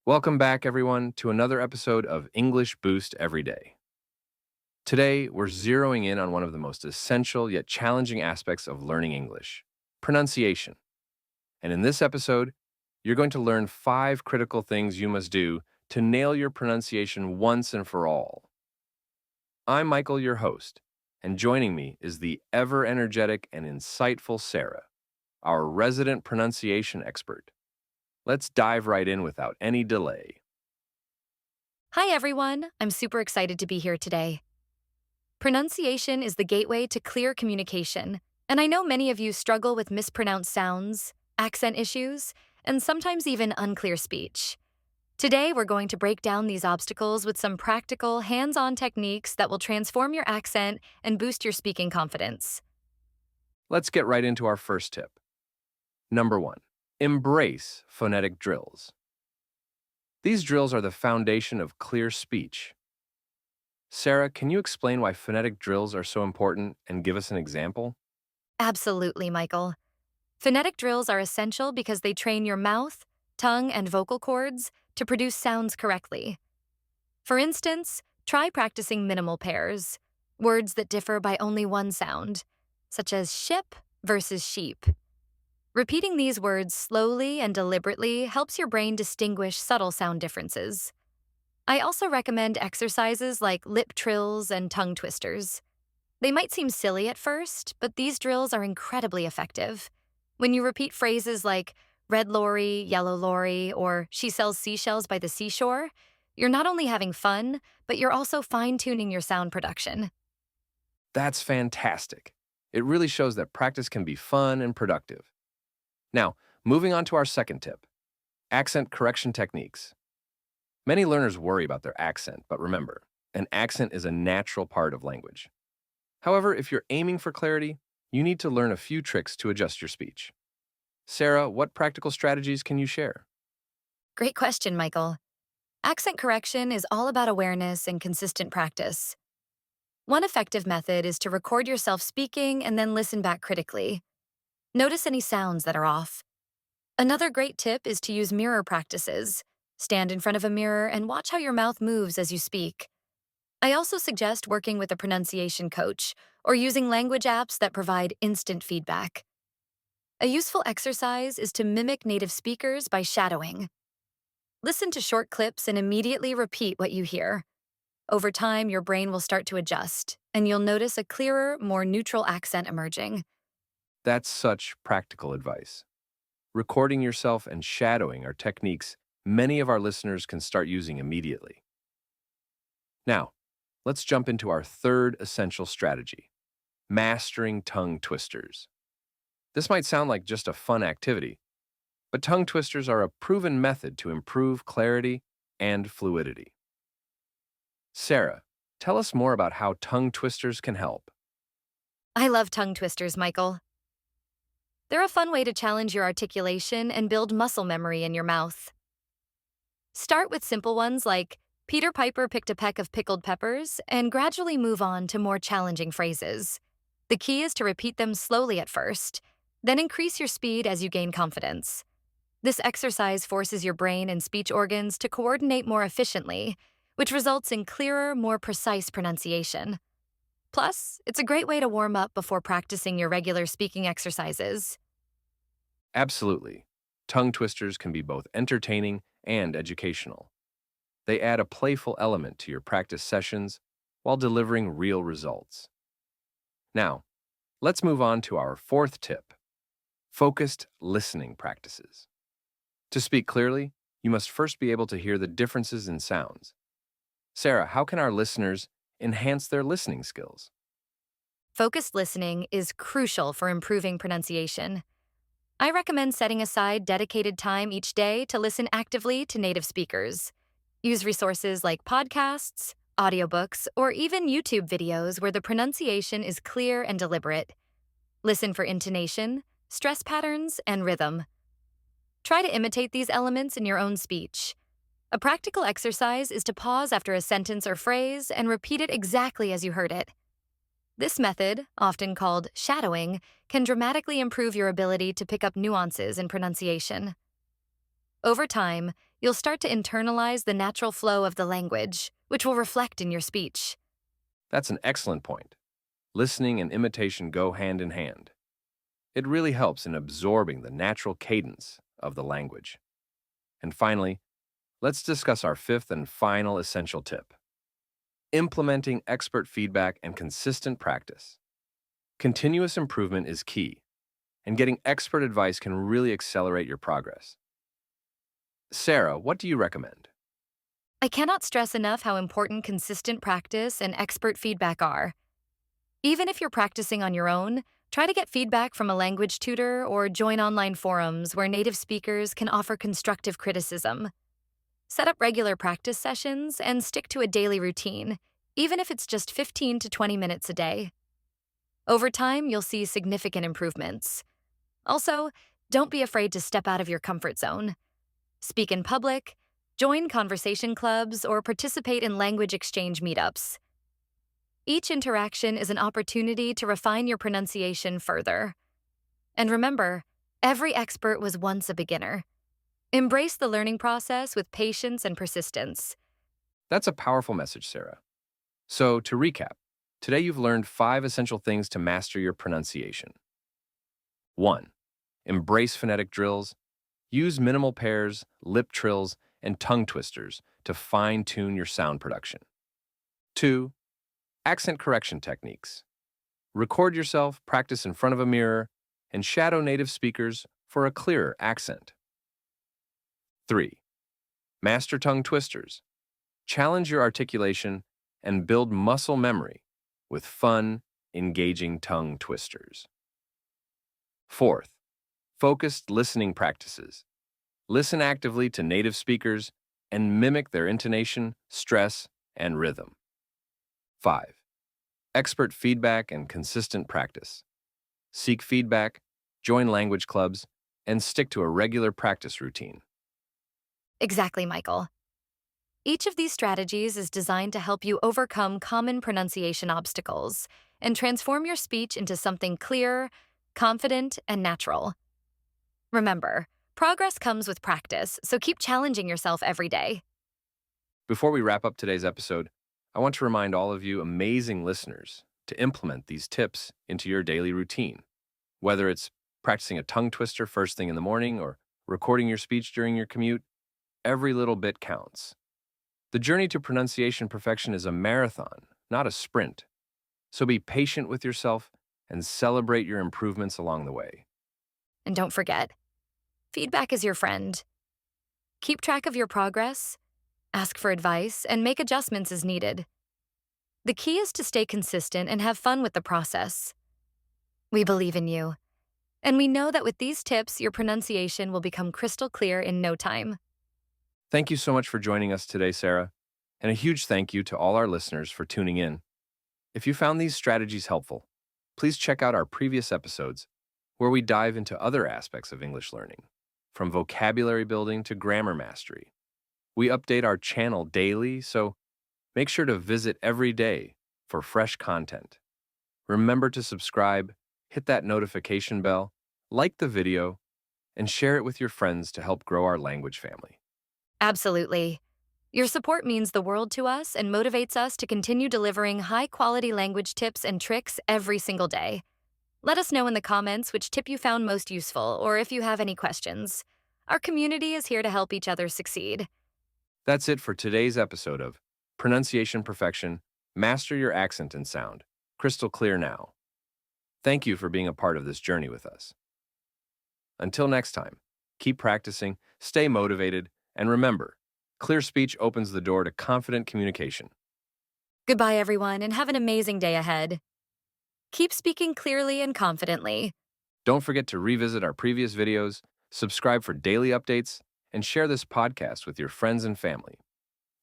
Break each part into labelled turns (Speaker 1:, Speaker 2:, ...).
Speaker 1: Welcome back, everyone, to another episode of English Boost Every Day. Today, we're zeroing in on one of the most essential yet challenging aspects of learning English pronunciation. And in this episode, you're going to learn 5 critical things you must do to nail your pronunciation once and for all. I'm Michael, your host, and joining me is the ever energetic and insightful Sarah, our resident pronunciation expert. Let's dive right in without any delay.
Speaker 2: Hi, everyone. I'm super excited to be here today. Pronunciation is the gateway to clear communication, and I know many of you struggle with mispronounced sounds, accent issues, and sometimes even unclear speech. Today, we're going to break down these obstacles with some practical, hands-on techniques that will transform your accent and boost your speaking confidence.
Speaker 1: Let's get right into our first tip. Number 1. Embrace phonetic drills. These drills are the foundation of clear speech. Sarah, can you explain why phonetic drills are so important and give us an example?
Speaker 2: Absolutely, Michael. Phonetic drills are essential because they train your mouth, tongue, and vocal cords to produce sounds correctly. For instance, try practicing minimal pairs, words that differ by only one sound, such as ship versus sheep. Repeating these words slowly and deliberately helps your brain distinguish subtle sound differences. I also recommend exercises like lip trills and tongue twisters. They might seem silly at first, but these drills are incredibly effective. When you repeat phrases like red lorry, yellow lorry, or she sells seashells by the seashore, you're not only having fun, but you're also fine-tuning your sound production.
Speaker 1: That's fantastic. It really shows that practice can be fun and productive. Now, moving on to our second tip, accent correction techniques. Many learners worry about their accent, but remember, an accent is a natural part of language. However, if you're aiming for clarity, you need to learn a few tricks to adjust your speech. Sarah, what practical strategies can you share?
Speaker 2: Great question, Michael. Accent correction is all about awareness and consistent practice. One effective method is to record yourself speaking and then listen back critically. Notice any sounds that are off. Another great tip is to use mirror practices. Stand in front of a mirror and watch how your mouth moves as you speak. I also suggest working with a pronunciation coach or using language apps that provide instant feedback. A useful exercise is to mimic native speakers by shadowing. Listen to short clips and immediately repeat what you hear. Over time, your brain will start to adjust, and you'll notice a clearer, more neutral accent emerging.
Speaker 1: That's such practical advice. Recording yourself and shadowing are techniques many of our listeners can start using immediately. Now, let's jump into our third essential strategy, mastering tongue twisters. This might sound like just a fun activity, but tongue twisters are a proven method to improve clarity and fluidity. Sarah, tell us more about how tongue twisters can help.
Speaker 2: I love tongue twisters, Michael. They're a fun way to challenge your articulation and build muscle memory in your mouth. Start with simple ones like Peter Piper picked a peck of pickled peppers and gradually move on to more challenging phrases. The key is to repeat them slowly at first, then increase your speed as you gain confidence. This exercise forces your brain and speech organs to coordinate more efficiently, which results in clearer, more precise pronunciation. Plus, it's a great way to warm up before practicing your regular speaking exercises.
Speaker 1: Absolutely. Tongue twisters can be both entertaining and educational. They add a playful element to your practice sessions while delivering real results. Now, let's move on to our fourth tip, focused listening practices. To speak clearly, you must first be able to hear the differences in sounds. Sarah, how can our listeners enhance their listening skills?
Speaker 2: Focused listening is crucial for improving pronunciation. I recommend setting aside dedicated time each day to listen actively to native speakers. Use resources like podcasts, audiobooks, or even YouTube videos where the pronunciation is clear and deliberate. Listen for intonation, stress patterns, and rhythm. Try to imitate these elements in your own speech. A practical exercise is to pause after a sentence or phrase and repeat it exactly as you heard it. This method, often called shadowing, can dramatically improve your ability to pick up nuances in pronunciation. Over time, you'll start to internalize the natural flow of the language, which will reflect in your speech.
Speaker 1: That's an excellent point. Listening and imitation go hand in hand. It really helps in absorbing the natural cadence of the language. And finally, let's discuss our fifth and final essential tip: implementing expert feedback and consistent practice. Continuous improvement is key, and getting expert advice can really accelerate your progress. Sarah, what do you recommend?
Speaker 2: I cannot stress enough how important consistent practice and expert feedback are. Even if you're practicing on your own, try to get feedback from a language tutor or join online forums where native speakers can offer constructive criticism. Set up regular practice sessions and stick to a daily routine, even if it's just 15 to 20 minutes a day. Over time, you'll see significant improvements. Also, don't be afraid to step out of your comfort zone. Speak in public, join conversation clubs, or participate in language exchange meetups. Each interaction is an opportunity to refine your pronunciation further. And remember, every expert was once a beginner. Embrace the learning process with patience and persistence.
Speaker 1: That's a powerful message, Sarah. So, to recap, today you've learned 5 essential things to master your pronunciation. 1. Embrace phonetic drills. Use minimal pairs, lip trills, and tongue twisters to fine-tune your sound production. 2. Accent correction techniques. Record yourself, practice in front of a mirror, and shadow native speakers for a clearer accent. 3. Master tongue twisters. Challenge your articulation and build muscle memory with fun, engaging tongue twisters. 4th, focused listening practices. Listen actively to native speakers and mimic their intonation, stress, and rhythm. 5. Expert feedback and consistent practice. Seek feedback, join language clubs, and stick to a regular practice routine.
Speaker 2: Exactly, Michael. Each of these strategies is designed to help you overcome common pronunciation obstacles and transform your speech into something clear, confident, and natural. Remember, progress comes with practice, so keep challenging yourself every day.
Speaker 1: Before we wrap up today's episode, I want to remind all of you amazing listeners to implement these tips into your daily routine. Whether it's practicing a tongue twister first thing in the morning or recording your speech during your commute, every little bit counts. The journey to pronunciation perfection is a marathon, not a sprint. So be patient with yourself and celebrate your improvements along the way.
Speaker 2: And don't forget, feedback is your friend. Keep track of your progress, ask for advice, and make adjustments as needed. The key is to stay consistent and have fun with the process. We believe in you, and we know that with these tips, your pronunciation will become crystal clear in no time.
Speaker 1: Thank you so much for joining us today, Sarah, and a huge thank you to all our listeners for tuning in. If you found these strategies helpful, please check out our previous episodes where we dive into other aspects of English learning, from vocabulary building to grammar mastery. We update our channel daily, so make sure to visit every day for fresh content. Remember to subscribe, hit that notification bell, like the video, and share it with your friends to help grow our language family.
Speaker 2: Absolutely. Your support means the world to us and motivates us to continue delivering high-quality language tips and tricks every single day. Let us know in the comments which tip you found most useful or if you have any questions. Our community is here to help each other succeed.
Speaker 1: That's it for today's episode of Pronunciation Perfection. Master your accent and sound. Crystal clear now. Thank you for being a part of this journey with us. Until next time, keep practicing, stay motivated, and remember, clear speech opens the door to confident communication.
Speaker 2: Goodbye, everyone, and have an amazing day ahead. Keep speaking clearly and confidently.
Speaker 1: Don't forget to revisit our previous videos, subscribe for daily updates, and share this podcast with your friends and family.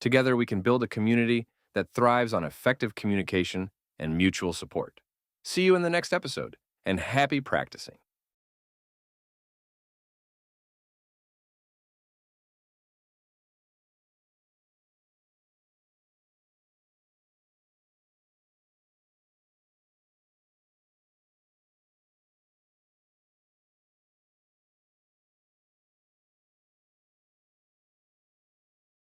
Speaker 1: Together, we can build a community that thrives on effective communication and mutual support. See you in the next episode, and happy practicing.